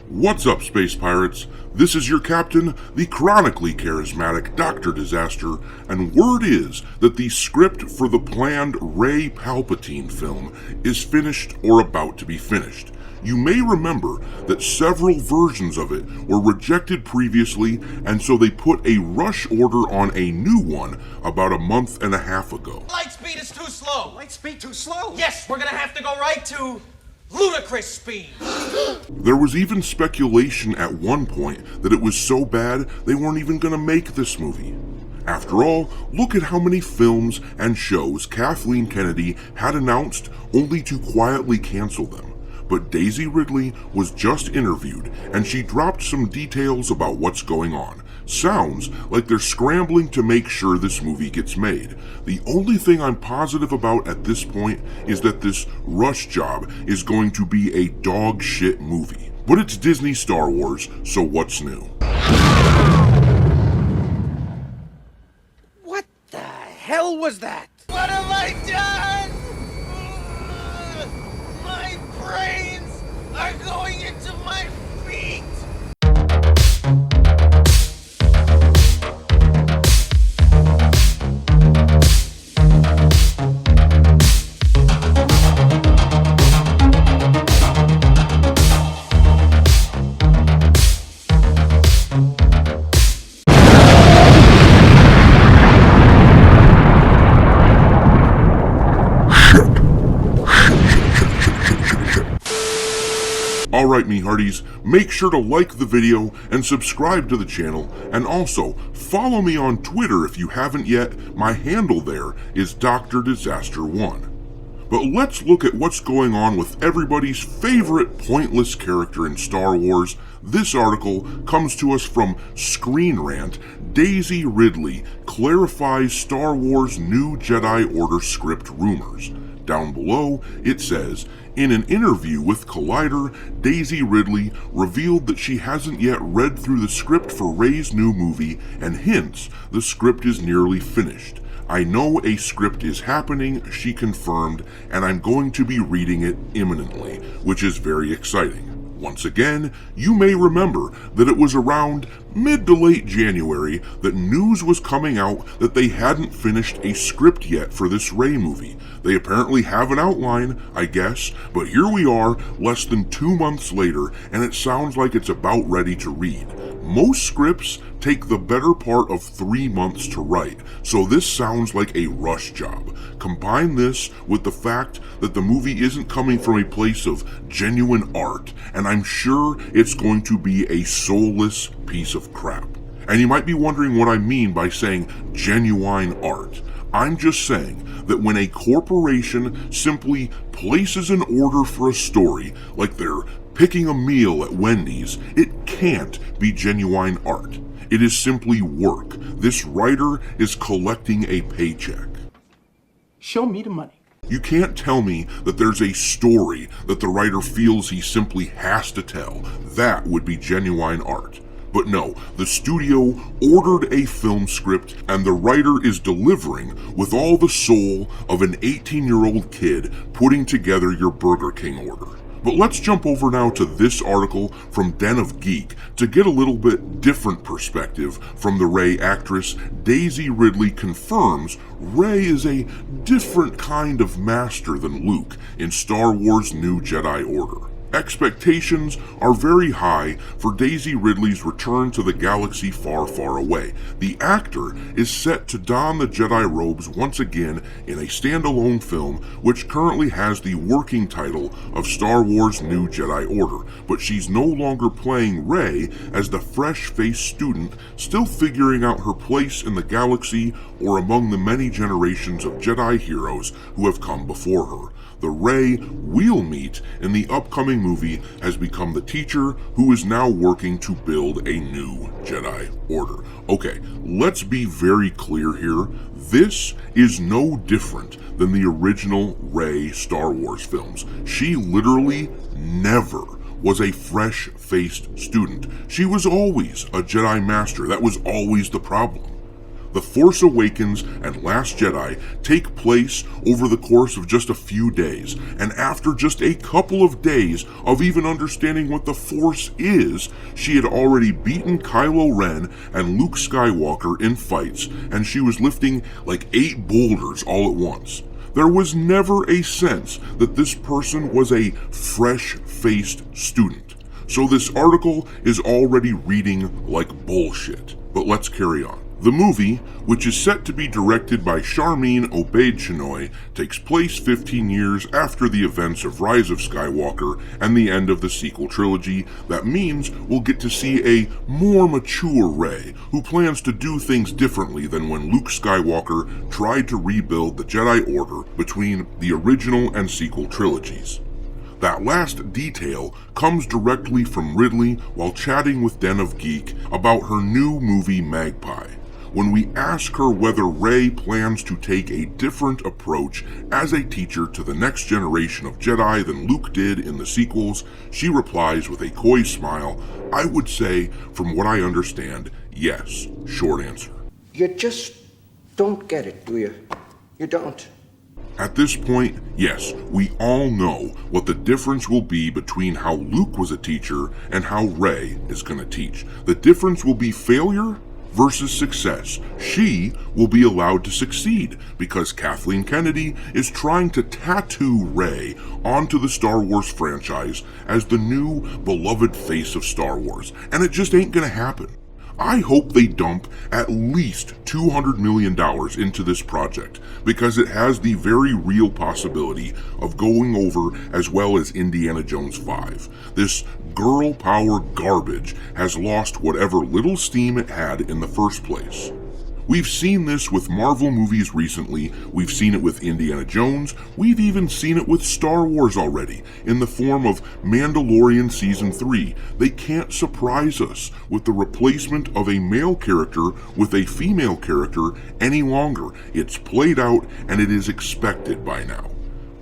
What's up, Space Pirates? This is your captain, the chronically charismatic Dr. Disaster, and word is that the script for the planned Rey Palpatine film is finished or about to be finished. You may remember that several versions of it were rejected previously, and so they put a rush order on a new one about a month and a half ago. Light speed is too slow. Light speed too slow? Yes, we're gonna have to go right to ludicrous speed. There was even speculation at one point that it was so bad they weren't even gonna make this movie. After all, look at how many films and shows Kathleen Kennedy had announced only to quietly cancel them. But Daisy Ridley was just interviewed, and she dropped some details about what's going on. Sounds like they're scrambling to make sure this movie gets made. The only thing I'm positive about at this point is that this rush job is going to be a dog shit movie. But it's Disney Star Wars, so what's new? What the hell was that? What have I done? My brains are going into my feet. Alright, me hearties, make sure to like the video and subscribe to the channel, and also follow me on Twitter if you haven't yet. My handle there is Dr. Disaster1. But let's look at what's going on with everybody's favorite pointless character in Star Wars. This article comes to us from Screen Rant. Daisy Ridley clarifies Star Wars new Jedi Order script rumors. Down below, it says, in an interview with Collider, Daisy Ridley revealed that she hasn't yet read through the script for Rey's new movie and hints the script is nearly finished. I know a script is happening, she confirmed, and I'm going to be reading it imminently, which is very exciting. Once again, you may remember that it was around mid to late January that news was coming out that they hadn't finished a script yet for this Rey movie. They apparently have an outline, I guess, but here we are less than 2 months later, and it sounds like it's about ready to read. Most scripts take the better part of 3 months to write, so this sounds like a rush job. Combine this with the fact that the movie isn't coming from a place of genuine art, and I'm sure it's going to be a soulless piece of crap. And you might be wondering what I mean by saying genuine art. I'm just saying that when a corporation simply places an order for a story, like they're picking a meal at Wendy's, it can't be genuine art. It is simply work. This writer is collecting a paycheck. Show me the money. You can't tell me that there's a story that the writer feels he simply has to tell. That would be genuine art. But no, the studio ordered a film script and the writer is delivering with all the soul of an 18-year-old kid putting together your Burger King order. But let's jump over now to this article from Den of Geek to get a little bit different perspective from the Rey actress. Daisy Ridley confirms Rey is a different kind of master than Luke in Star Wars' new Jedi Order. Expectations are very high for Daisy Ridley's return to the galaxy far, far away. The actor is set to don the Jedi robes once again in a standalone film, which currently has the working title of Star Wars New Jedi Order, but she's no longer playing Rey as the fresh-faced student still figuring out her place in the galaxy or among the many generations of Jedi heroes who have come before her. The Rey we'll meet in the upcoming movie has become the teacher who is now working to build a new Jedi Order. Okay, let's be very clear here. This is no different than the original Rey Star Wars films. She literally never was a fresh-faced student. She was always a Jedi Master. That was always the problem. The Force Awakens and Last Jedi take place over the course of just a few days, and after just a couple of days of even understanding what the Force is, she had already beaten Kylo Ren and Luke Skywalker in fights, and she was lifting like 8 boulders all at once. There was never a sense that this person was a fresh-faced student. So this article is already reading like bullshit. But let's carry on. The movie, which is set to be directed by Charmin Obaid-Chinoy, takes place 15 years after the events of Rise of Skywalker and the end of the sequel trilogy. That means we'll get to see a more mature Rey, who plans to do things differently than when Luke Skywalker tried to rebuild the Jedi Order between the original and sequel trilogies. That last detail comes directly from Ridley while chatting with Den of Geek about her new movie Magpie. When we ask her whether Rey plans to take a different approach as a teacher to the next generation of Jedi than Luke did in the sequels, she replies with a coy smile, "I would say, from what I understand, yes." Short answer. You just don't get it, do you? You don't. At this point, yes, we all know what the difference will be between how Luke was a teacher and how Rey is going to teach. The difference will be failure versus success. She will be allowed to succeed because Kathleen Kennedy is trying to tattoo Rey onto the Star Wars franchise as the new beloved face of Star Wars, and it just ain't gonna happen. I hope they dump at least $200 million into this project because it has the very real possibility of going over as well as Indiana Jones 5. This girl power garbage has lost whatever little steam it had in the first place. We've seen this with Marvel movies recently, we've seen it with Indiana Jones, we've even seen it with Star Wars already, in the form of Mandalorian Season 3. They can't surprise us with the replacement of a male character with a female character any longer. It's played out and it is expected by now.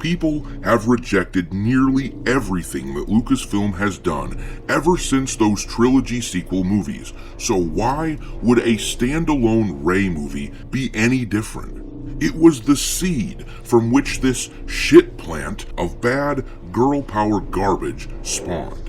People have rejected nearly everything that Lucasfilm has done ever since those trilogy sequel movies, so why would a standalone Rey movie be any different? It was the seed from which this shit plant of bad girl power garbage spawned.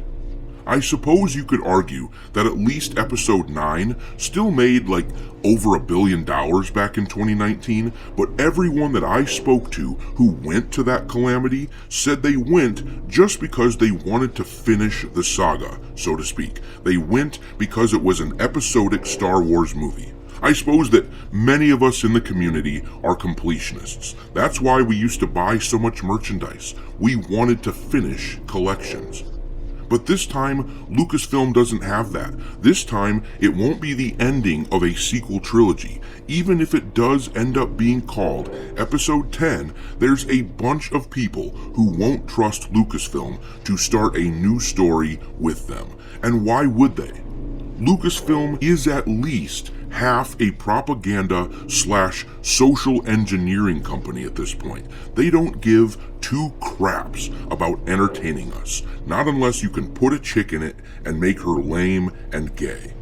I suppose you could argue that at least episode 9 still made like over $1 billion back in 2019, but everyone that I spoke to who went to that calamity said they went just because they wanted to finish the saga, so to speak. They went because it was an episodic Star Wars movie. I suppose that many of us in the community are completionists. That's why we used to buy so much merchandise. We wanted to finish collections. But this time, Lucasfilm doesn't have that. This time, it won't be the ending of a sequel trilogy. Even if it does end up being called Episode 10, there's a bunch of people who won't trust Lucasfilm to start a new story with them. And why would they? Lucasfilm is at least half a propaganda/social engineering company at this point. They don't give two craps about entertaining us, not unless you can put a chick in it and make her lame and gay.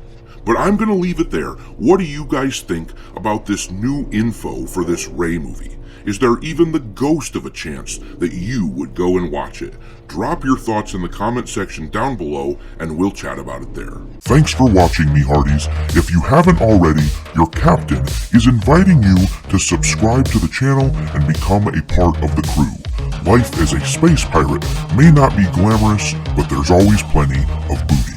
But I'm gonna leave it there. What do you guys think about this new info for this Rey movie? Is there even the ghost of a chance that you would go and watch it? Drop your thoughts in the comment section down below and we'll chat about it there. Thanks for watching, me hearties. If you haven't already, your captain is inviting you to subscribe to the channel and become a part of the crew. Life as a space pirate may not be glamorous, but there's always plenty of booty.